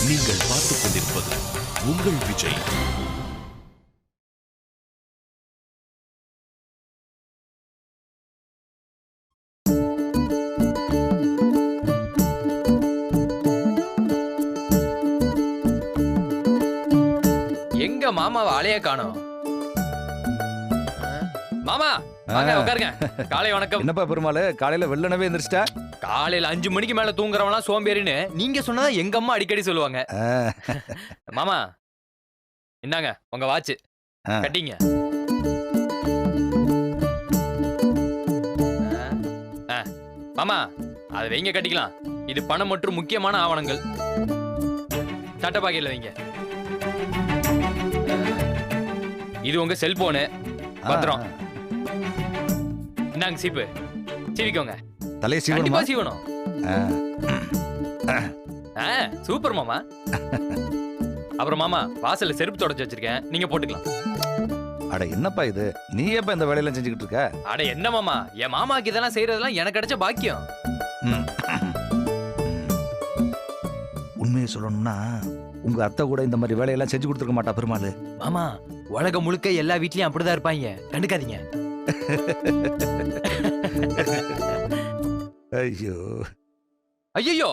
நீங்கள் பார்த்துக் கொண்டிருப்பது உங்கள் விஜய். எங்க மாமாவை ஆளையே காணோம். மாமா வாங்க உட்காருங்க. காலை வணக்கம். என்னப்பா பெருமாள் காலையில வெள்ளனவே எந்திரிச்சிட்டா? காலையில 5 மணிக்கு மேல தூங்குறவனா சோம்பேறின்னு நீங்க சொன்னதா எங்க அம்மா அடிக்கடி சொல்லுவாங்க. மாமா இந்தாங்க உங்க வாட்ச் கட்டிங்க. மாமா அதை வைங்க கட்டிக்கலாம். இது பணம் மற்றும் முக்கியமான ஆவணங்கள். சட்ட பாக்கெட்ல வைங்க. இது உங்க செல்போனு பத்திரம். இந்தாங்க சீப்பு சீவிக்கோங்க. தலையை கண்டிப்பா சீவணும். சீவணும். சூப்பர் மாமா. அப்புறம் மாமா வாசல்ல செருப்பு தொடச்சு வச்சிருக்கேன், நீங்க போட்டுக்கலாம். அட என்னப்பா இது, நீ எப்ப இந்த வேலையெல்லாம் செஞ்சுக்கிட்டு இருக்க? அட என்ன மாமா, என் மாமாக்கு இதெல்லாம் செய்யறதெல்லாம் எனக்கு கிடைச்ச பாக்கியம். உண்மையை சொல்லணும்னா உங்க அத்தை கூட இந்த மாதிரி வேலையெல்லாம் செஞ்சு கொடுத்துருக்க மாட்டா பெருமாள். மாமா உலகம் முழுக்க எல்லா வீட்லயும் அப்படிதான் இருப்பாங்க, கண்டுக்காதீங்க. ஐயோ ஐயோ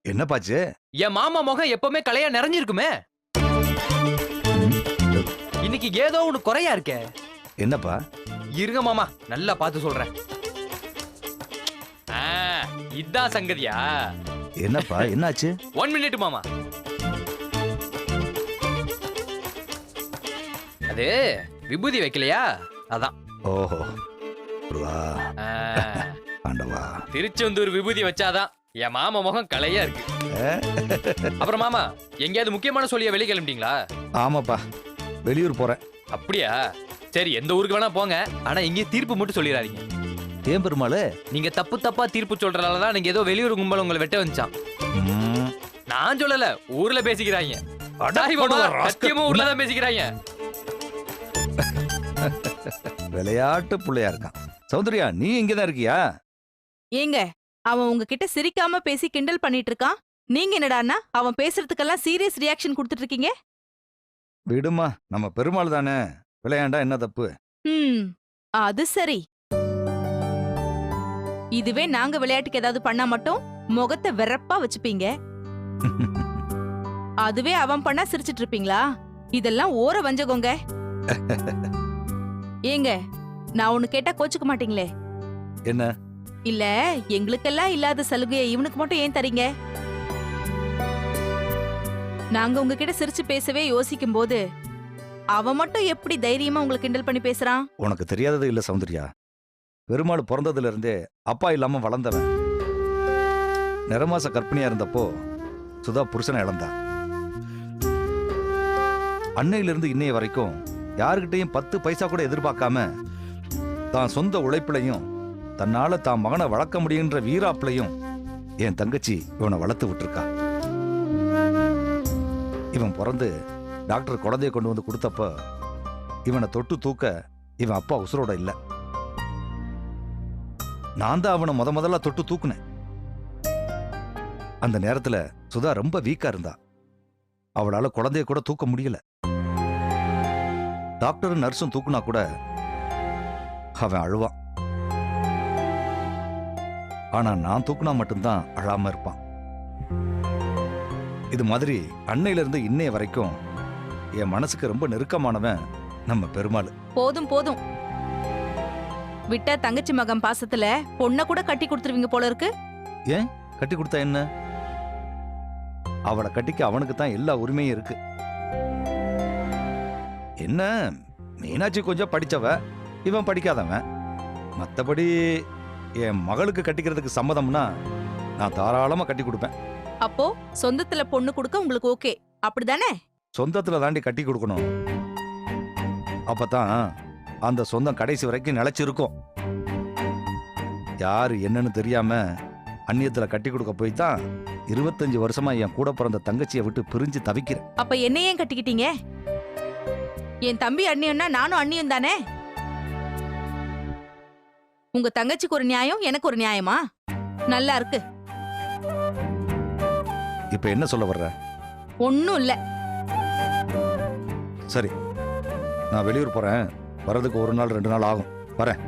என்னப்பாச்சு? என் மாமா முகம் எப்பவுமே கலையா நிறைஞ்சிருக்குமே, இன்னைக்கு ஏதோ ஒண்ணு குறையா இருக்கே. என்னப்பா? இருங்க மாமா நல்லா பார்த்து சொல்றேன். இதான் சங்கதியா? என்னப்பா என்னாச்சு? 1 மினிட் மாமா. அது விபூதி வைக்கலையா, அதான். ஓஹோ ஆண்டவா, திருச்செந்தூர் விபூதி வச்சாதான் என் மாமா முகம் கலையா இருக்கு. அப்புறம் மாமா எங்கேயாவது முக்கியமான சொல்லிய வெளியே கிளம்பிட்டீங்களா? ஆமாப்பா, வெளியூர் போறேன். அப்படியா? சரி எந்த ஊருக்கு வேணா போங்க, ஆனா எங்கேயும் தீர்ப்பு மட்டும் சொல்லிடாதீங்க. ஏன் பெருமாள்? நீங்க தப்பு தப்பா தீர்ப்பு சொல்றதாலதான் நீங்க ஏதோ வெளியூர் கும்பல் உங்களை வெட்ட வந்துச்சான். நான் சொல்லல, ஊர்ல பேசிக்கிறாங்க. சத்தியமா ஊர்லதான் பேசிக்கிறாங்க. விளையாட்டு புள்ளையா இருக்கான். சௌந்தர்யா நீ இங்கதான் இருக்கியா? ஏங்க அவன் உங்ககிட்ட சிரிக்காம பேசி கிண்டல் பண்ணிட்டு இருக்கான், நீங்க என்னடான்னா அவன் பேசுறதுக்கெல்லாம் சீரியஸ் ரியாக்ஷன் கொடுத்துட்டு இருக்கீங்க. விடுமா, நம்ம பெருமாள் தானே, விளையாண்டா என்ன தப்பு? அது சரி. இதுவே நாங்க விளையாட்டுக்கு ஏதாவது பண்ணா மட்டும் முகத்தை வெறப்பா வச்சுப்பீங்க. அதுவே அவன் பண்ணா சிரிச்சிட்டு இருப்பீங்களா? இதெல்லாம் ஓர வஞ்சகோங்க. ஏங்க நான் ஒண்ணு கேட்டா கோச்சுக்க மாட்டீங்களே? என்ன? இல்ல எங்களுக்கெல்லாம் இல்லாத சலுகையை இவனுக்கு மட்டும் ஏன் தரீங்க? நாங்க உங்ககிட்ட சிரிச்சு பேசவே யோசிக்கும் போது அவன் மட்டும் எப்படி தைரியமா உங்களுக்கு கிண்டல் பண்ணி பேசுறான்? உனக்கு தெரியாதது இல்ல சௌந்தர்யா, பெருமாள் பிறந்ததுல இருந்தே அப்பா இல்லாம வளர்ந்தவன். நிறமாச கற்பிணியா இருந்தப்போ சுதா புருஷனை இழந்தா. அன்னையிலிருந்து இன்னைய வரைக்கும் யாருக்கிட்டையும் 10 பைசா கூட எதிர்பார்க்காம தான் சொந்த உழைப்பிலையும் தன்னால தான் மகனை வளர்க்க முடியுன்ற வீராப்பிலையும் என் தங்கச்சி இவனை வளர்த்து விட்டுருக்கா. இவன் பிறந்து டாக்டர் குழந்தைய கொண்டு வந்து கொடுத்தப்ப இவனை தொட்டு தூக்க இவன் அப்பா உசுரோட இல்ல. நான் தான் அவனை முதல்ல தொட்டு தூக்குனேன். அந்த நேரத்துல சுதா ரொம்ப வீக்கா இருந்தா, அவளால குழந்தைய கூட தூக்க முடியல. டாக்டரும் நர்ஸும் தூக்குனா கூட அவன் அழுவான். ஆனா நான் தூக்குனா மட்டும்தான் அழாம இருப்பான். இது மாதிரி அன்னையில இருந்து இன்னைய வரைக்கும் என் மனசுக்கு ரொம்ப நெருக்கமானவன் நம்ம பெருமாள். போதும் போதும், விட்ட தங்கச்சி மகன் பாசத்துல பொண்ண கூட கட்டி கொடுத்துருவீங்க போல இருக்கு. ஏன் கட்டி கொடுத்தா என்ன? அவளை கட்டிக்க அவனுக்கு தான் எல்லா உரிமையும் இருக்கு. என்ன மீனாட்சி கொஞ்சம் படிச்சவ, இவன் படிக்காதவன். மத்தபடி என் மகளுக்கு கட்டிக்கிறதுக்கு சம்மதம்னா நான் தாராளமா கட்டி கொடுப்பேன். அப்போ சொந்தத்துல பொண்ணு கொடுக்க உங்களுக்கு ஓகே அப்படிதானே? சொந்தத்துல தாண்டி கட்டி கொடுக்கணும். அப்பதான் அந்த சொந்தம் கடைசி வரைக்கும் நிலைச்சிருக்கும். யாரு என்னன்னு தெரியாம அந்நியத்துல கட்டி கொடுக்க போய் தான் 25 வருஷமா என் கூட பிறந்த தங்கச்சியை விட்டு பிரிஞ்சு தவிக்கிறேன். அப்ப என்ன ஏன் கட்டிக்கிட்டீங்க? என் தம்பி அண்ணியன்னா நானும் அண்ணியும் தானே. உங்க தங்கச்சிக்கு ஒரு நியாயம், எனக்கு ஒரு நியாயமா? நல்லா இருக்கு. இப்ப என்ன சொல்ல வர்ற? ஒன்னும் இல்ல. சரி, நான் வெளியூர் போறேன். வர்றதுக்கு 1 நாள் 2 நாள் ஆகும். வரேன்.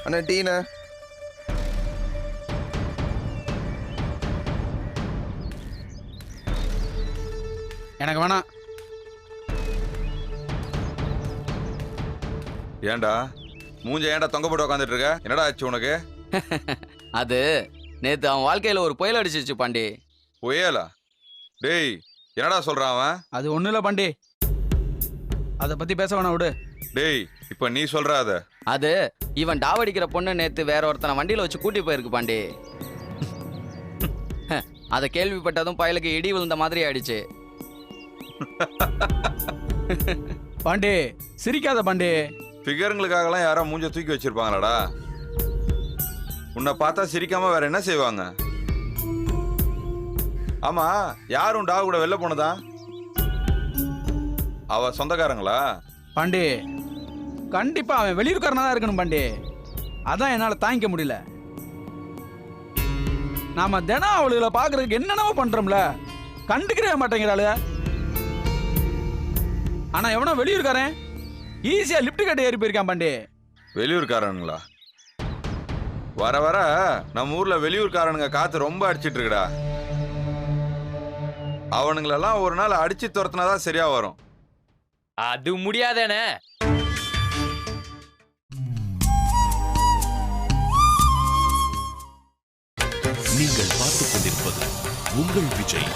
அண்ணா டீண்ணா. எனக்கு வேணாம். ஏன்டா மூஞ்ச ஏன்டா தொங்க போட்டு உட்காந்துட்டு இருக்க? என்னடா ஆச்சு உனக்கு? அது நேத்து அவன் வாழ்க்கையில ஒரு புயல் அடிச்சிச்சு பாண்டி. புயலா? டேய் என்னடா சொல்றான் அவன்? அது ஒண்ணும் இல்ல பாண்டி, அதை பத்தி பேச வேணாம் விடு. டேய் இப்ப நீ சொல்ற அத? அது இவன் டாவடிக்கிற பொண்ணு நேத்து வேற ஒருத்தனை வண்டியில வச்சு கூட்டி போயிருக்கு பாண்டி. அதை கேள்விப்பட்டதும் பயலுக்கு இடி விழுந்த மாதிரி ஆயிடுச்சு. பாண்டி சிரிக்காத பாண்டி. ஃபிகருங்களுக்காகலாம் யாரோ மூஞ்ச தூக்கி வச்சிருப்பாங்களாடா? உன்னை பார்த்தா சிரிக்காம வேற என்ன செய்வாங்க? ஆமா, யாரும் டாக் கூட வெளில போனதா? அவ சொந்தக்காரங்களா? பாண்டி கண்டிப்பா அவன் வெளியூர்காரனா தான் இருக்கணும் பாண்டி. அதான் என்னால தாங்கிக்க முடியல. நாம தினம் அவளுகளை பாக்குறதுக்கு என்னென்னவோ பண்றோம்ல, கண்டுக்கவே மாட்டேங்கிறாளு. ஆனா எவனோ வெளியூர்காரன் ஈஸியா லிப்ட் கட்டி ஏறி போயிருக்கான் பாண்டி. வெளியூர்காரனுங்களா? வர வர நம்ம ஊர்ல வெளியூர்காரனுங்க காத்து ரொம்ப அடிச்சிட்டு இருக்குடா. அவனுங்களெல்லாம் ஒரு நாள் அடிச்சு துரத்துனாதான் சரியா வரும். அது முடியாதேனே. நீங்கள் பார்த்துக் கொண்டிருப்பது உங்கள் விஜய்.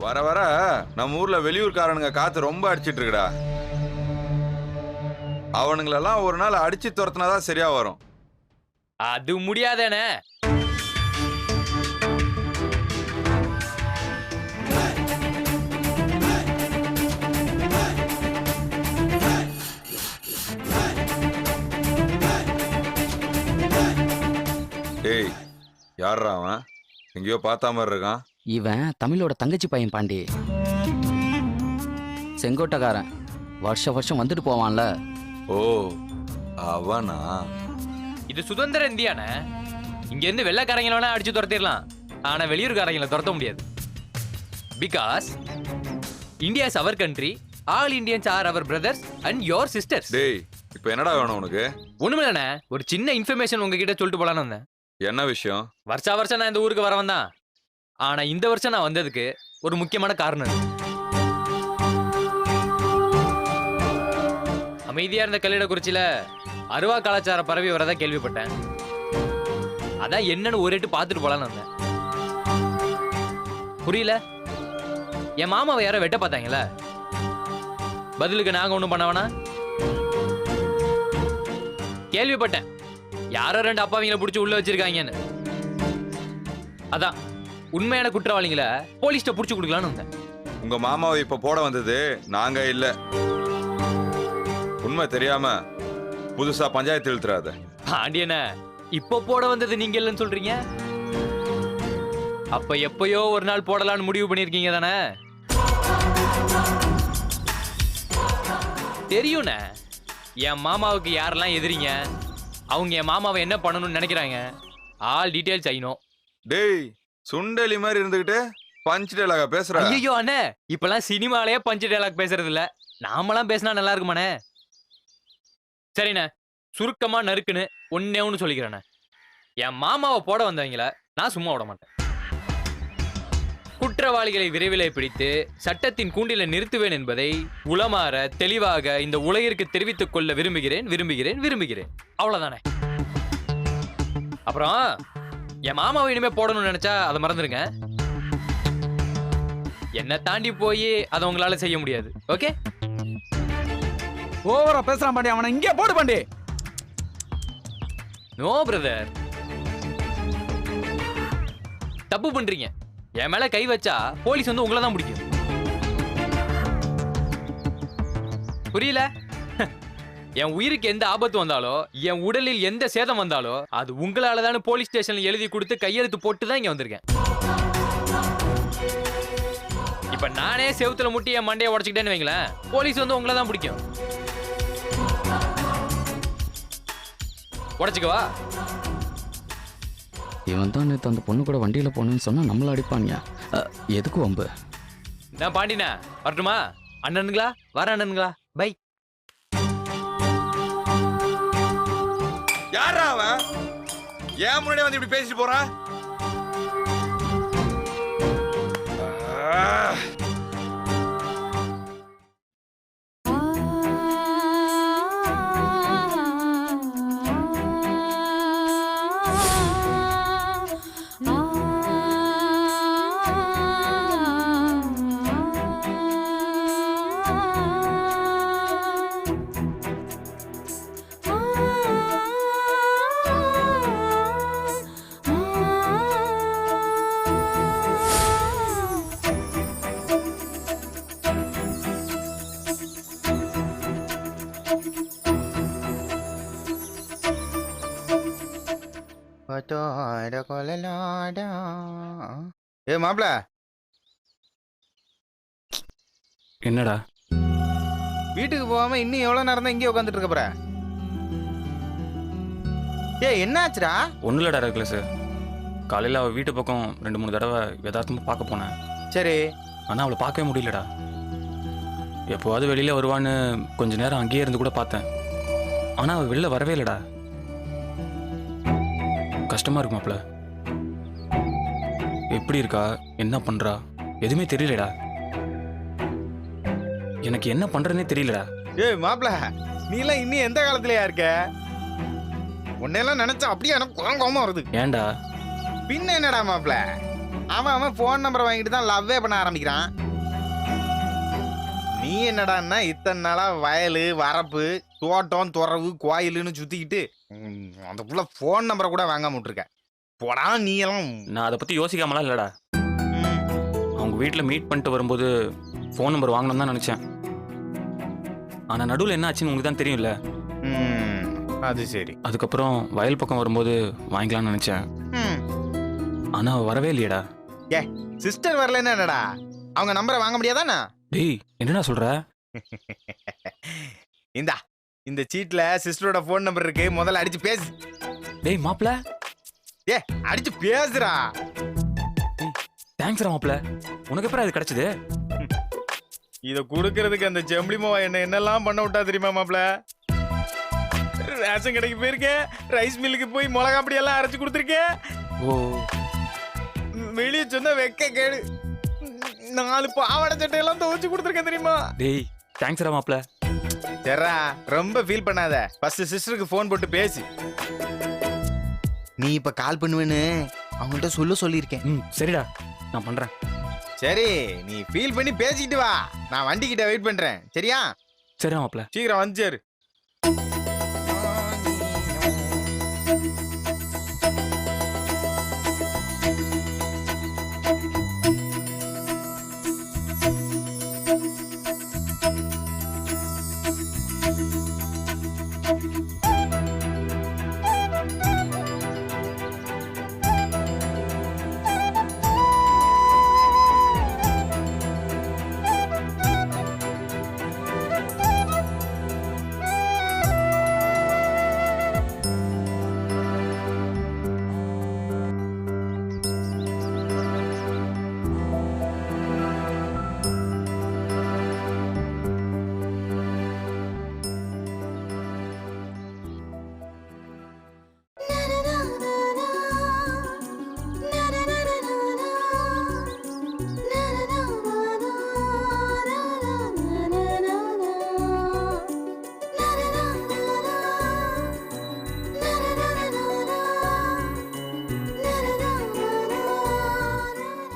வர வர நம்ம ஊர்ல வெளியூர்காரனுங்க காத்து ரொம்ப அடிச்சிட்டு இருக்குடா. அவனுங்களெல்லாம் ஒரு நாள் அடிச்சு துரத்துனாதான் சரியா வரும். அது முடியாதேனே. டேய் யார்ரா அவன்? எங்கேயோ பார்த்தா மாதிரி இருக்கான். இவன் தமிழோட தங்கச்சி பையன் பாண்டி. செங்கோட்டைக்காரன் வருஷம் வந்துட்டு போவான்ல. ஓ அவனா? இது சுதந்திர இந்தியானே. இங்க இருந்து வெள்ளைக்காரங்களை வேணா அடிச்சு துரத்திடலாம், ஆனா வெளியூர்காரங்களை துரத்த முடியாது. Because India is our country, all Indians are our brothers and your sisters. டேய் இப்போ என்னடா வேணும் உனக்கு? ஒண்ணுமில்லண்ணே, ஒரு சின்ன இன்ஃபர்மேஷன் உங்ககிட்ட சொல்லிட்டு போலான்னு வந்தேன். என்ன விஷயம்? வருஷம் நான் இந்த ஊருக்கு வரவன் தான். ஆனா இந்த வருஷம் நான் வந்ததுக்கு ஒரு முக்கியமான காரணம் இருக்கு. அமைதியா இருந்த கல்லிடக்குறிச்சியில அருவா கலாச்சார பரவி வரதா கேள்விப்பட்டேன். அதான் என்னன்னு ஒரு எட்டு பார்த்துட்டு போலான்னு வந்தேன். புரியல? என் மாமாவை யாரோ வெட்ட பார்த்தாங்களா? பதிலுக்கு நாங்க ஒண்ணும் பண்ணவனா? கேள்விப்பட்டேன் யாரோ 2 அப்பாவிங்களை பிடிச்சி உள்ள வச்சிருக்காங்கன்னு. அதான் உண்மையான குற்றவாளிகளை போலீஸ்ட புடிச்சு கொடுக்கலான்னு வந்தேன். உங்க மாமாவை இப்ப போட வந்தது நாங்க இல்ல. உண்மை தெரியாம புதுசா பஞ்சாயத்து இழுத்துறாத. பாண்டியன இப்ப போட வந்தது நீங்க இல்லைன்னு சொல்றீங்க. அப்ப எப்பயோ ஒரு நாள் போடலான்னு முடிவு பண்ணிருக்கீங்க தானே? தெரியும்ண்ணே, என் மாமாவுக்கு யாரெல்லாம் எதிரிங்க, அவங்க என் மாமாவை என்ன பண்ணணும்னு நினைக்கிறாங்க, ஆல் டீடைல்ஸ் ஐனோ. டேய் சுண்டலி மாதிரி இருந்துகிட்டு பஞ்ச் டயலாக பேசுற. ஐயோ அண்ணே, இப்பெல்லாம் சினிமாலயே பஞ்ச் டயலாக் பேசுறது இல்ல. நாமெல்லாம் பேசினா நல்லா இருக்குமாண்ணே? சரிண்ணே, சுருக்கமா நறுக்குன்னு ஒன்னே ஒன்று சொல்லிக்கிறேண்ணே. என் மாமாவை போட வந்தவங்கள நான் சும்மா விட மாட்டேன். குற்றவாளிகளை விரைவில் பிடித்து சட்டத்தின் கூண்டில நிறுத்துவேன் என்பதை உளமாற தெளிவாக இந்த உலகிற்கு தெரிவித்துக் கொள்ள விரும்புகிறேன். அவ்வளவுதானே. அப்புறம் என் மாமாவை இனிமே போடணும்னு நினைச்சா அதை மறந்துருங்க. என்ன தாண்டி போய் அதை உங்களால செய்ய முடியாது. ஓகே? ஓவரா பேசுறான் பாண்டி, அவனை இங்கே போடு பாண்டி. நோ பிரதர், தப்பு பண்றீங்க. என் மேல கை வச்சா போலீஸ் வந்து உங்களை தான் பிடிக்கும். புரியல? என் உயிருக்கு எந்த ஆபத்து வந்தாலோ என் உடலில் எந்த சேதம் வந்தாலோ அது உங்களால தான் போலீஸ் ஸ்டேஷன்ல எழுதி கொடுத்து கையெழுத்து போட்டு தான் இங்க வந்திருக்கேன். இப்ப நானே செவுத்துல முட்டி என் மண்டையை உடைச்சுக்கிட்டேன்னு வைங்களேன், போலீஸ் வந்து உங்களை தான் பிடிக்கும். உடைச்சுக்கவா? இவன் தான் நேற்று அந்த பொண்ணு கூட வண்டியில் போகணுன்னு சொன்னால் நம்மள அடிப்பாங்க. எதுக்கு வம்பு? நான் பாண்டினா வரட்டுமா? அண்ணனுங்களா வர அண்ணனுங்களா, பை. யாரா அவன்? ஏன் முன்னாடி வந்து இப்படி பேசிட்டு போறான்? ஏ மாப்ள, என்னடா? வீட்டுக்கு போகாம இன்னும் எவ்வளவு நேரம் தான் இங்கே உட்காந்துட்டு இருக்க போற? ஏய் என்னாச்சுடா? ஒன்றும் இல்லடா ரெக்லஸ். காலையில் அவள் வீட்டு பக்கம் 2-3 தடவை யதார்த்தமாக பார்க்க போனேன். சரி, ஆனால் அவளை பார்க்கவே முடியலடா. எப்போவாது வெளியில் வருவான்னு கொஞ்ச நேரம் அங்கேயே இருந்து கூட பார்த்தேன். ஆனால் அவள் வெளில வரவே இல்லைடா. கஷ்டமாக இருக்குமாப்ல. எப்படி இருக்கா, என்ன பண்ணுறா, எதுவுமே தெரியலடா. எனக்கு என்ன பண்ணுறதுனே தெரியலடா. ஏய் மாப்ள, நீ எல்லாம் இன்னும் எந்த காலத்துலயா இருக்க? உன்னையெல்லாம் நினைச்சா அப்படியே எனக்கு கோவமா வருது. ஏன்டா? பின்ன என்னடா மாப்ள, அவன் போன் நம்பரை வாங்கிட்டு தான் லவ்வே பண்ண ஆரம்பிக்கிறான். நீ என்னடான்னா இத்தனை நாளா வயலு வரப்பு தோட்டம் துறவு கோயிலுன்னு சுத்திக்கிட்டு அந்த புள்ள போன் நம்பரை கூட வாங்காம விட்டுருக்க. போடா நீ எல்லாம். நான் அதை பற்றி யோசிக்காமலாம் இல்லைடா. அவங்க வீட்டில் மீட் பண்ணிட்டு வரும்போது ஃபோன் நம்பர் வாங்கணும்னு தான் நினச்சேன். ஆனால் நடுவில் என்ன ஆச்சுன்னு உங்களுக்கு தான் தெரியும்ல. அது சரி. அதுக்கப்புறம் வயல் பக்கம் வரும்போது வாங்கிக்கலாம்னு நினச்சேன். ஆனால் அவள் வரவே இல்லையடா. ஏ சிஸ்டர் வரலன்னா என்னடா, அவங்க நம்பரை வாங்க முடியாதானா? டேய் என்னடா சொல்கிற? இந்தா இந்த சீட்ல சிஸ்டரோட போன் நம்பர் இருக்கு, முதல்ல அடிச்சு பேசு. டேய் மாப்ள, ஏ அடிச்சு பேசுறா. தேங்க்ஸ்ரா மாப்ள. உனக்கு எப்பறம் இது கிடைச்சது? இத குடுக்கிறதுக்கு அந்த ஜெம்லிமாவா என்னெல்லாம் பண்ண விட்டா தெரியுமா மாப்ள? ரேஷன் கடைக்கு போயிருக்கேன், ரைஸ் மில்லுக்கு போய் மிளகா அப்படி எல்லாம் அரைச்சு கொடுத்துருக்கேன். ஓ, வெளியே சொன்னா வெக்க கேடு 4 பாவாடை சட்டையெல்லாம் துவச்சு கொடுத்துருக்கேன் தெரியுமா? டேய் தேங்க்ஸ்ரா மாப்ள. சரிடா, ரொம்ப ஃபீல் பண்ணாத. ஃபர்ஸ்ட் சிஸ்டருக்கு ஃபோன் போட்டு பேசு. நீ இப்ப கால் பண்ணுவேன்னு அவங்கள்ட்ட சொல்லியிருக்கேன். சரிடா, நான் பண்றேன். சரி, நீ ஃபீல் பண்ணி பேசிக்கிட்டு வா, நான் வண்டி கிட்ட வெயிட் பண்றேன். சரியா? சரிடா மாப்ள. சீக்கிரம் வந்து சேரு.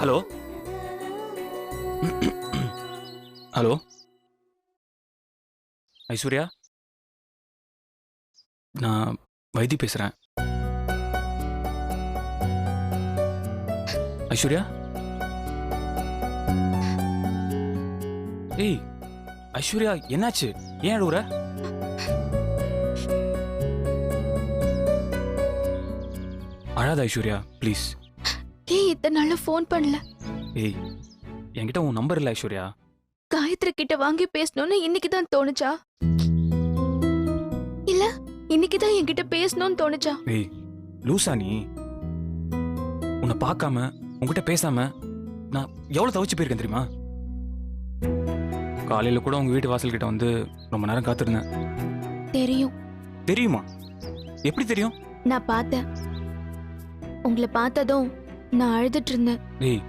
ஹலோ ஹலோ ஐஸ்வர்யா, நான் வைத்தி பேசுறேன். ஐஸ்வர்யா, ஏய் ஐஸ்வர்யா என்னாச்சு? ஏன் அழுகுற? அழாத ஐஸ்வர்யா ப்ளீஸ். ஏன் இத்தனை நாளா ஃபோன் பண்ணல? ஏய் என்கிட்ட உன் நம்பர் இல்லை ஐஸ்வர்யா. காயத்ரி கிட்ட வாங்கி பேசணும்னு இன்னைக்கு தான் தோணுச்சா? இல்ல இன்னைக்கு தான் என்கிட்ட பேசணும்னு தோணுச்சா? ஏய் லூசா நீ? உன்னை பார்க்காம உன்கிட்ட பேசாம நான் எவ்வளவு தவிச்சு போயிருக்கேன் தெரியுமா? காலையில கூட உங்க வீட்டு வாசல் கிட்ட வந்து ரொம்ப நேரம் காத்திருந்தேன். தெரியும். தெரியுமா? எப்படி தெரியும்? நான் பார்த்தேன். உங்களை பார்த்ததும் நான் அழுதுட்டு இருந்தேன். ஏய்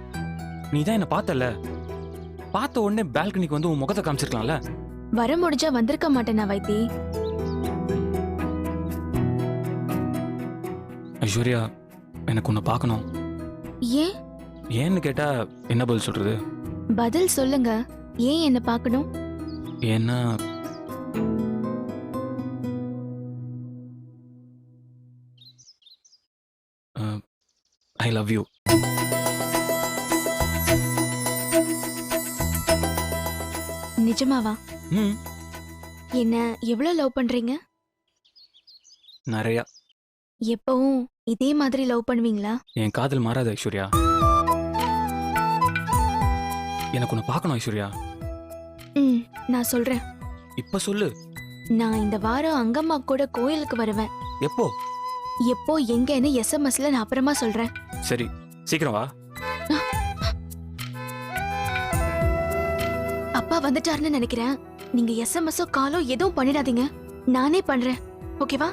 நீ தான் என்ன பார்த்தல, பார்த்த உடனே பால்கனிக்கு வந்து உன் முகத்தை காமிச்சிருக்கலாம்ல. வர முடிஞ்சா வந்திருக்க மாட்டேனா வைத்தி? ஐஸ்வர்யா எனக்கு உன்னை பார்க்கணும். ஏன்? ஏன்னு கேட்டா என்ன பதில் சொல்றது? பதில் சொல்லுங்க. ஏன் என்ன பார்க்கணும்? ஏன்னா ஐ லவ் யூ. நிஜமாவா? ம் என்ன எவ்வளவு லவ் பண்றீங்க? நிறையா. எப்பவும் இதே மாதிரி லவ் பண்ணுவீங்களா? என் காதல் மாறாது ஐஸ்வர்யா. எனக்கு உன்னை பார்க்கணும் ஐஸ்வர்யா. ம் நான் சொல்றேன். இப்ப சொல்லு. நான் இந்த வாரம் அங்கம்மா கூட கோயிலுக்கு வருவேன். எப்போ? எப்போ எங்கன்னு எஸ்எம்எஸ்ல நான் அப்புறமா சொல்றேன். சரி சீக்கிரம் வா. அப்பா வந்துட்டாருன்னு நினைக்கிறேன். நீங்க எஸ்எம்எஸோ காலோ எதுவும் பண்ணிடாதீங்க. நானே பண்றேன். ஓகேவா?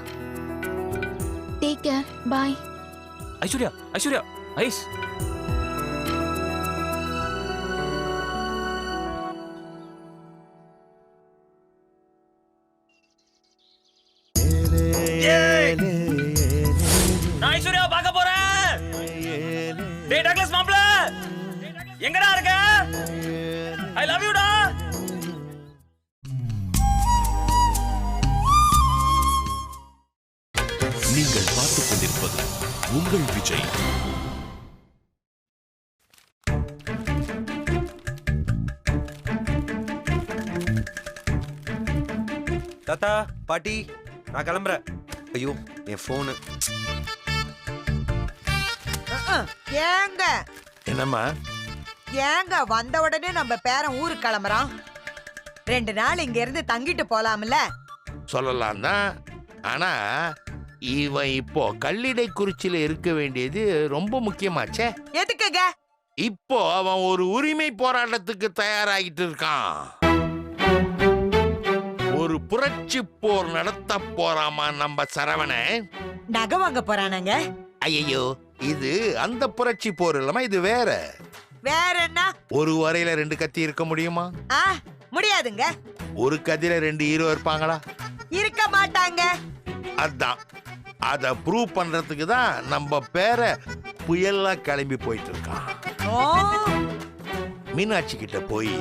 Take care. Bye. Aishwarya Aishwarya Aish. நான் ஐஸ்வர்யா பார்க்க போறேன். டேய் டக்ளஸ் மாப்ள எங்கடா இருக்க? ஐ லவ் யூ டா. நீங்கள் பார்த்துக் கொண்டிருப்பது உங்கள் விஜய். தாத்தா பாட்டி நான் கிளம்புறேன். ஐயோ என் போனு. ஏங்க என்னம்மா? ஏங்க வந்த உடனே நம்ம பேரன் ஊருக்கு கிளம்புறான்? 2 நாள் இங்க இருந்து தங்கிட்டு போலாம்ல? சொல்லலாம் தான். ஆனா இவன் இப்போ கல்லிடை குறிச்சியில இருக்க வேண்டியது ரொம்ப முக்கியமாச்சே. எதுக்குங்க? இப்போ அவன் ஒரு உரிமை போராட்டத்துக்கு தயாராகிட்டு இருக்கான். ஒரு புரட்சி போர் நடத்த போறாமா நம்ம சரவண. நகை வாங்க போறானாங்க? ஐயோ இது அந்த புரட்சி போர் இல்லாம இது வேற. வேற என்ன? ஒரு வரையில 2 கத்தி இருக்க முடியுமா? முடியாதுங்க. ஒரு கத்தியில 2 ஹீரோ இருப்பாங்களா? இருக்க மாட்டாங்க. அதான் அத ப்ரூவ் பண்றதுக்கு தான் நம்ம பேரை புயலா கிளம்பி போயிட்டு இருக்கான். மீனாட்சி கிட்ட போய்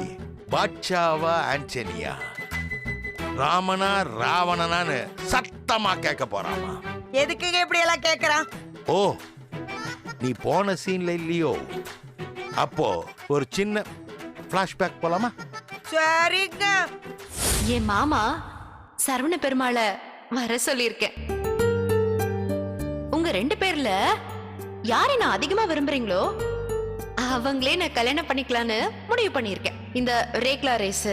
பாட்சாவா ஆண்டனியா, ராமனா ராவணனான்னு சத்தமா கேட்க போறாமா. எதுக்குங்க இப்படி எல்லாம் கேக்குறான்? ஓ நீ போன சீன்ல இல்லையோ? அப்போ ஒரு சின்ன பிளாஷ்பேக் போலாமா? சரிங்க. என் மாமா சரவண பெருமாளை வர சொல்லியிருக்கேன். உங்க 2 பேர்ல யாரை நான் அதிகமா விரும்புறீங்களோ அவங்களே நான் கல்யாணம் பண்ணிக்கலான்னு முடிவு பண்ணியிருக்கேன். இந்த ரேக்லா ரேஸ்,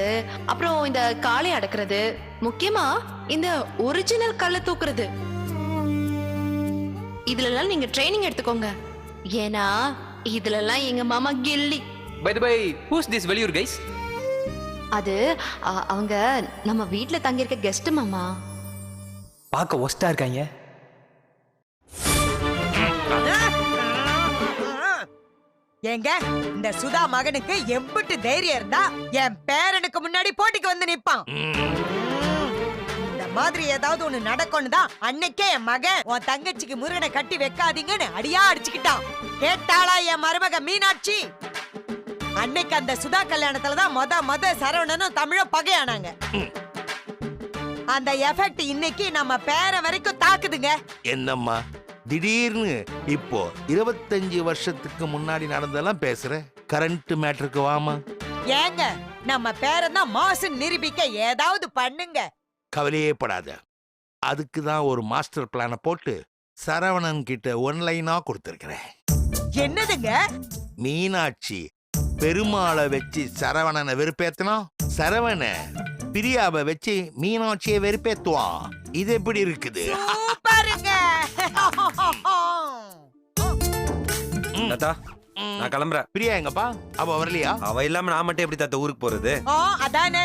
அப்புறம் இந்த காளை அடக்குறது, முக்கியமா இந்த ஒரிஜினல் கல்லை தூக்குறது, இதுல நீங்க ட்ரைனிங் எடுத்துக்கோங்க. ஏன்னா இதுல எங்க மாமா கில்லி. By the by, who's this வெளியூர் கைஸ்? அது அவங்க நம்ம வீட்ல தங்கி இருக்க கெஸ்ட் மாமா. பார்க்க ஒஸ்டா இருக்காங்க. ஏங்க இந்த சுதா மகனுக்கு எம்பிட்டு தைரியம் இருந்தா என் பேரனுக்கு முன்னாடி போட்டிக்கு வந்து நிப்பான். இந்த மாதிரி ஏதாவது ஒண்ணு நடக்கும்னு தான் அன்னைக்கே என் மகன் உன் தங்கச்சிக்கு முருகனை கட்டி வைக்காதீங்கன்னு அடியா அடிச்சுக்கிட்டான். கேட்டாளா என் மருமக மீனாட்சி? அன்னைக்கு அந்த சுதா கல்யாணத்துலதான் மொத சரவணனும் தமிழும் பகையானாங்க. அந்த எஃபெக்ட் இன்னைக்கு நம்ம பேர வரைக்கும் தாக்குதுங்க. என்னம்மா திடீர்னு இப்போ 25 வருஷத்துக்கு முன்னாடி நடந்தெல்லாம் பேசுற? கரண்ட் மேட்டருக்கு வாமா. ஏங்க நம்ம பேரன் தான் மாசுன்னு நிரூபிக்க ஏதாவது பண்ணுங்க. கவலையே படாத. அதுக்கு தான் ஒரு மாஸ்டர் பிளானை போட்டு சரவணன் கிட்ட ஒன்லைனா கொடுத்துருக்கிறேன். என்னதுங்க? மீனாட்சி பெருமாளை வச்சு சரவணனை வெறுப்பேத்தனா, சரவண பிரியாவை வச்சு மீனாட்சியை வெறுப்பேத்துவான். இது எப்படி இருக்குது? பாருங்க. தாத்தா நான் கிளம்புறேன். பிரியா எங்கப்பா? அவ வரலையா? அவ இல்லாம நான் மட்டும் எப்படி தாத்தா ஊருக்கு போறது? அதானே.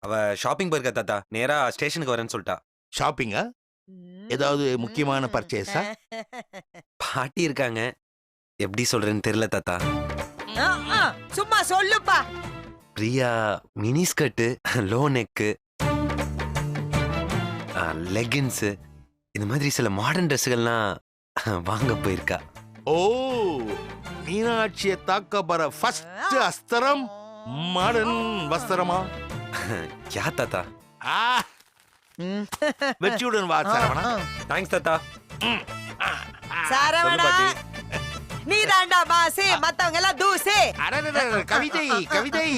அவ ஷாப்பிங் போயிருக்கா தாத்தா. நேரா ஸ்டேஷனுக்கு வரேன்னு சொல்லிட்டா. ஷாப்பிங்கா? ஏதாவது முக்கியமான பர்ச்சேஸா? பாட்டி இருக்காங்க. எப்படி சொல்றேன்னு தெரியல தாத்தா. சும்மா சொல்லுப்பா. Priya mini skirt, low neck, leggings இந்த மாதிரி சில மாடர்ன் ட்ரெஸ்ஸுகள்லாம் வாங்க போயிருக்கா. ஓ, மீனாட்சியை தாக்க போற ஃபர்ஸ்ட் அஸ்திரம் மாடர்ன் வஸ்திரமா? யா தாத்தா. வெற்றியுடன் வா சரவணா. தேங்க்ஸ் தாத்தா. சரவணா நீ தாண்டா மாசு, மத்தவங்க எல்லாம் தூசு. கவிதை கவிதை.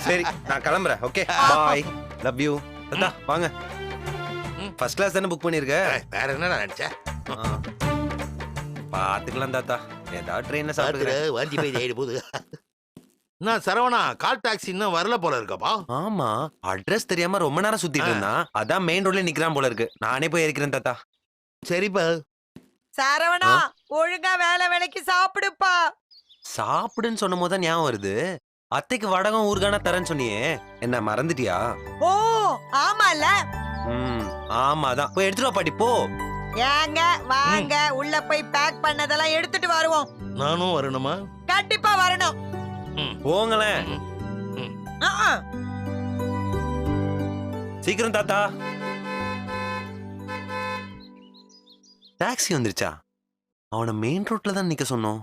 சரி நான் கிளம்புறேன். Okay bye. லவ் யூ தாத்தா. வாங்க. ஃபர்ஸ்ட் கிளாஸ் தானே புக் பண்ணிருக்க? வேற என்ன நினைச்சேன்? பாத்துக்கலாம் தாத்தா. ஏதாவது ட்ரெயின்ல சாப்பிடுறேன். வாஞ்சி போய் தேடி போகுது. நான் சரவணா கால் டாக்ஸி இன்னும் வரல போல இருக்கப்பா. ஆமா, அட்ரஸ் தெரியாம ரொம்ப நேரம் சுத்திட்டு இருந்தான். அதான் மெயின் ரோட்ல நிக்கிறான் போல இருக்கு. நானே போய் ஏறிக்கிறேன் தாத்தா. சரிப்பா. சரவணா ஒழுங்கா வேலை வேலைக்கு சாப்பிடுப்பா. சாப்பிடுன்னு சொன்ன போது ஞாபகம் வருது. அத்தைக்கு வடகம் ஊர்கானா தரேன்னு சொன்னியே, என்ன மறந்துட்டியா? ஓ ஆமால. ஆமாதான். போய் எடுத்துட்டு வா பாட்டி போ. ஏங்க வாங்க உள்ள போய் பேக் பண்ணதெல்லாம் எடுத்துட்டு வருவோம். நானும் வரணுமா? கண்டிப்பா வரணும். போங்களேன். சீக்கிரம் தாத்தா. டாக்ஸி வந்துருச்சா? அவனை மெயின் ரோட்ல தான் நிக்க சொன்னோம்.